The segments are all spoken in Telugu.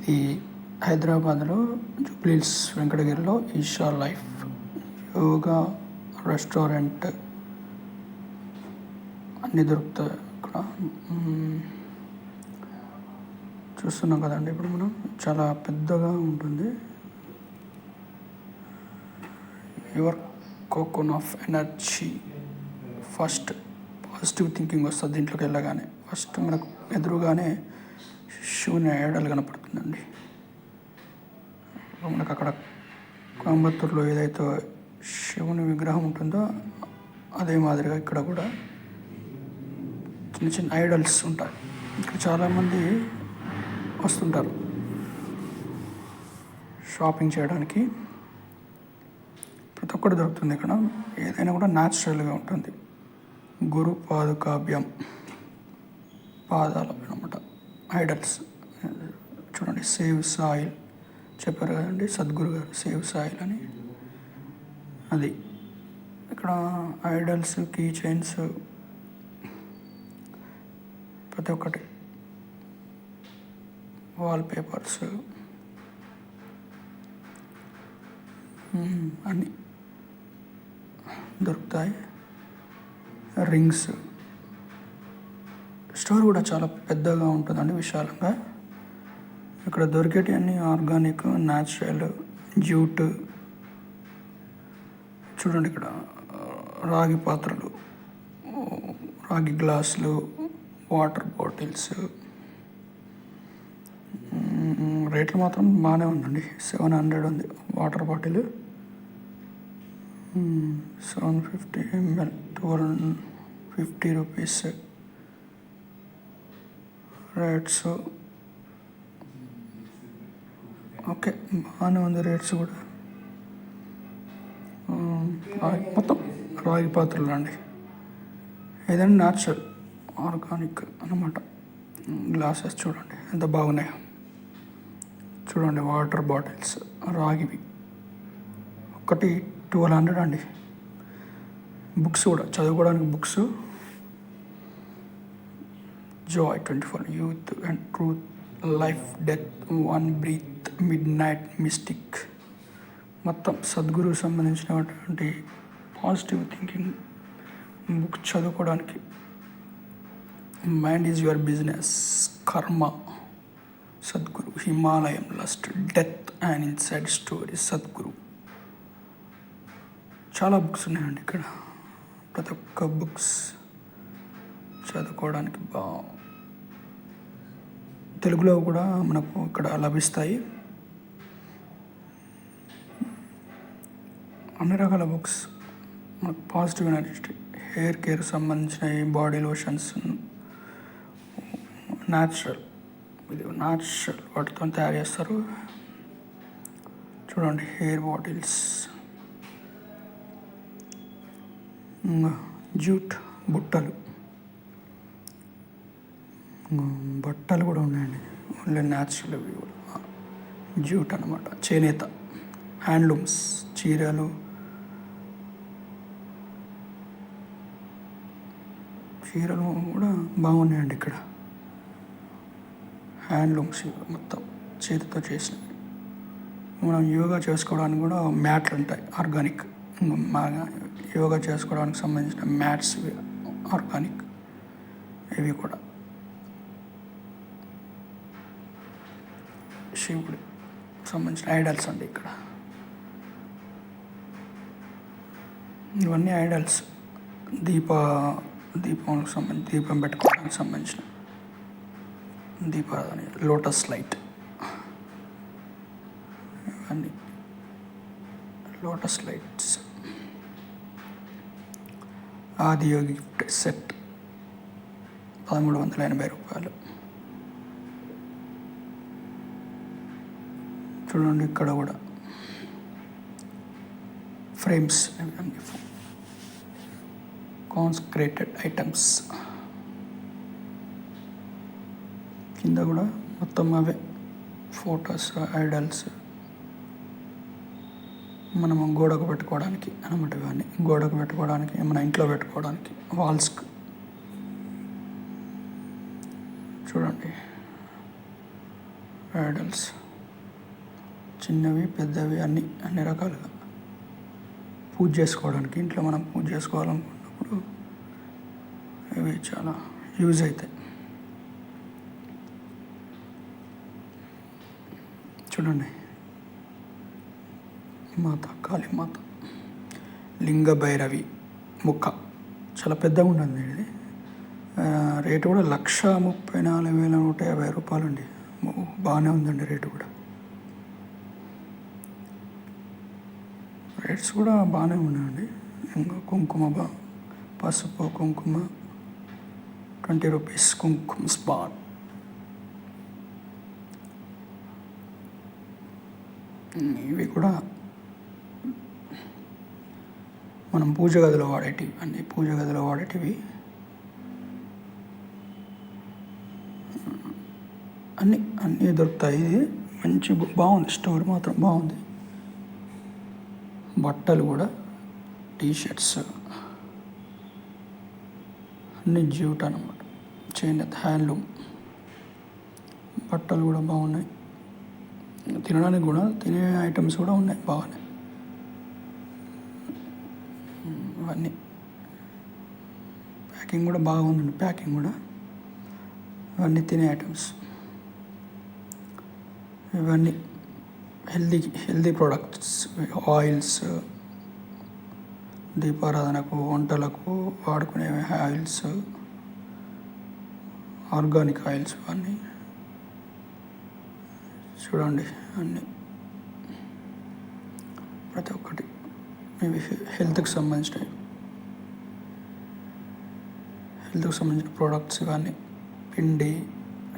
ఇది హైదరాబాద్లో జూబ్లీహిల్స్ వెంకటగిరిలో ఈషా లైఫ్ యోగా రెస్టారెంట్ అన్నీ దొరుకుతాయి ఇక్కడ. చూస్తున్నాం కదండి, ఇప్పుడు మనం చాలా పెద్దగా ఉంటుంది. Your cocoon of energy. First positive thinking వస్తుంది దీంట్లోకి వెళ్ళగానే. ఫస్ట్ మనకు ఎదురుగానే శివుని ఐడల్ కనపడుతుందండి. మనకు అక్కడ కోయంబత్తూరులో ఏదైతే శివుని విగ్రహం ఉంటుందో అదే మాదిరిగా ఇక్కడ కూడా చిన్న చిన్న ఐడల్స్ ఉంటాయి. ఇక్కడ చాలామంది వస్తుంటారు షాపింగ్ చేయడానికి. ప్రతి ఒక్కటి దొరుకుతుంది ఇక్కడ. ఏదైనా కూడా న్యాచురల్గా ఉంటుంది. గురు పాదుకాభ్యం, పాదాల అనమాట ఐడల్స్. చూడండి, సేవ్ సాయిల్ చెప్పారు కదండి సద్గురు గారు, సేవ్ సాయిల్ అని. అది ఇక్కడ ఐడల్స్, కీ చైన్స్, ప్రతి ఒక్కటి, వాల్ పేపర్స్ అన్నీ దొరుకుతాయి. రింగ్స్. స్టోర్ కూడా చాలా పెద్దగా ఉంటుందండి, విశాలంగా. ఇక్కడ దొరికేటి అన్నీ ఆర్గానిక్, న్యాచురల్, జ్యూట్. చూడండి, ఇక్కడ రాగి పాత్రలు, రాగి గ్లాసులు, వాటర్ బాటిల్స్. రేట్లు మాత్రం బాగానే ఉందండి. 700 ఉంది water bottle. 750 ml 1250 rupees rates. Okay, బాగానే ఉంది రేట్స్ కూడా. మొత్తం రాగి పాత్రలు అండి. ఏదైనా న్యాచురల్, ఆర్గానిక్ అన్నమాట. గ్లాసెస్ చూడండి ఎంత బాగున్నాయో. చూడండి, వాటర్ బాటిల్స్ రాగివి, ఒకటి 1200 అండి. బుక్స్ కూడా, చదువుకోవడానికి books. Joy 24, youth and truth, life, death, one breath, mid night mystic. మొత్తం సద్గురువు సంబంధించినటువంటి పాజిటివ్ థింకింగ్ బుక్ చదువుకోవడానికి. Mind is your business, Karma, Sadhguru, హిమాలయం, lust, death and inside story, Sadhguru. చాలా బుక్స్ ఉన్నాయండి ఇక్కడ. ప్రతి ఒక్క బుక్స్ చదువుకోవడానికి తెలుగులో కూడా మనకు ఇక్కడ లభిస్తాయి. అన్ని రకాల బుక్స్ మనకు పాజిటివ్ ఎనర్జీ, హెయిర్ కేర్ సంబంధించినవి, బాడీ లోషన్స్, న్యాచురల్, ఇది న్యాచురల్ వాటితో తయారు చేస్తారు. చూడండి, హెయిర్ బాటిల్స్, జూట్ బుట్టలు, బట్టలు కూడా ఉన్నాయండి. ఓన్లీ న్యాచురల్ అవి కూడా, జూట్ అనమాట, చేనేత, హ్యాండ్లూమ్స్, చీరలు, చీరలు కూడా బాగున్నాయండి ఇక్కడ. హ్యాండ్లూమ్స్ మొత్తం చేతితో చేసినవి. మనం యోగా చేసుకోవడానికి కూడా మ్యాట్లు ఉంటాయి, ఆర్గానిక్. యోగా చేసుకోవడానికి సంబంధించిన మ్యాట్స్ ఆర్గానిక్. ఇవి కూడా శివుడి సంబంధించిన ఐడల్స్ అండి ఇక్కడ. ఇవన్నీ ఐడల్స్. దీపానికి సంబంధించి, దీపం పెట్టుకోవడానికి సంబంధించిన దీపారాధన, లోటస్ లైట్, ఇవన్నీ lotus lights. Adiyogi gift set 1380 రూపాయలు. చూడండి, ఇక్కడ కూడా ఫ్రేమ్స్, కాన్స్క్రేటెడ్ ఐటమ్స్. కింద కూడా మొత్తం అవే ఫొటోస్, ఐడల్స్. మనము గోడకు పెట్టుకోవడానికి అనమాట. ఇవన్నీ గోడకు పెట్టుకోవడానికి, మన ఇంట్లో పెట్టుకోవడానికి, వాల్స్కి. చూడండి, ఐడల్స్ చిన్నవి పెద్దవి అన్ని రకాలుగా పూజ చేసుకోవడానికి, ఇంట్లో మనం పూజ చేసుకోవాలనుకున్నప్పుడు ఇవి చాలా యూజ్ అవుతాయి. చూడండి, మాత కాళీమాత, లింగ భైరవి ముక్క చాలా పెద్దగా ఉంటుంది ఇది. రేటు కూడా 1,34,150 రూపాయలండి. బాగానే ఉందండి రేటు కూడా. రేట్స్ కూడా బాగానే ఉన్నాయండి. ఇంకా కుంకుమ పసుపు కుంకుమ 20 రూపీస్ కుంకుమ స్పాట్. ఇవి కూడా మనం పూజ గదిలో వాడేటివి, పూజ గదిలో వాడేటివి అన్నీ దొరుకుతాయి. ఇది మంచి బాగుంది, స్టోర్ మాత్రం బాగుంది. బట్టలు కూడా టీషర్ట్స్ అన్నీ జ్యూట్ అనమాట, చేనేత హ్యాండ్లూమ్. బట్టలు కూడా బాగున్నాయి. తినడానికి కూడా తినే ఐటమ్స్ కూడా ఉన్నాయి బాగానే. ఇవన్నీ ప్యాకింగ్ కూడా బాగుందండి. ప్యాకింగ్ కూడా ఇవన్నీ తినే ఐటమ్స్. ఇవన్నీ హెల్దీ ప్రోడక్ట్స్, ఆయిల్స్, దీపారాధనకు వంటలకు వాడుకునే ఆయిల్స్, ఆర్గానిక్ ఆయిల్స్. ఇవన్నీ చూడండి, అన్నీ ప్రతి ఒక్కటి ఇవి హెల్త్కి సంబంధించిన ప్రోడక్ట్స్. ఇవన్నీ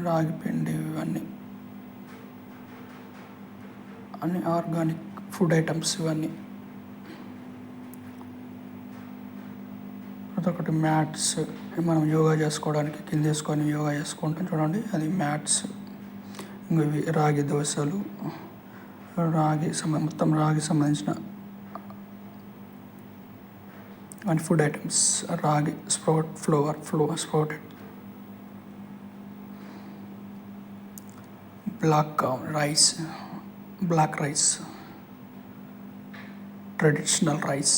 రాగి పిండి, ఇవన్నీ అన్ని ఆర్గానిక్ ఫుడ్ ఐటమ్స్. ఇవన్నీ ప్రతి ఒక్కటి మ్యాట్స్, మనం యోగా చేసుకోవడానికి కింద వేసుకొని యోగా చేసుకుంటాం చూడండి, అది మ్యాట్స్. ఇంకా ఇవి రాగి దోశలు, మొత్తం రాగి సంబంధించిన అన్ని food items. Ragi sprouted, black rice, traditional rice.